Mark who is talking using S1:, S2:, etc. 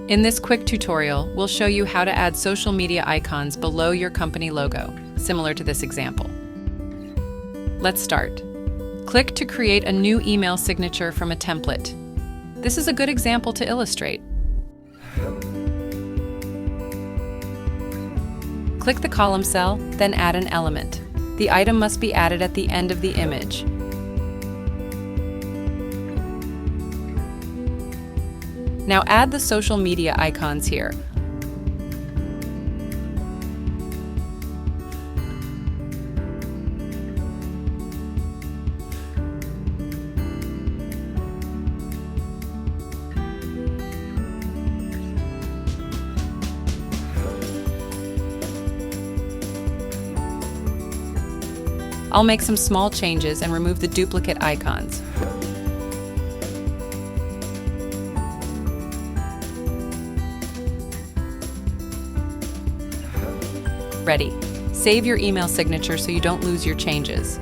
S1: In this quick tutorial, we'll show you how to add social media icons below your company logo, similar to this example. Let's start. Click to create a new email signature from a template. This is a good example to illustrate. Click the column cell, then add an element. The item must be added at the end of the image. Now add the social media icons here. I'll make some small changes and remove the duplicate icons. Ready. Save your email signature so you don't lose your changes.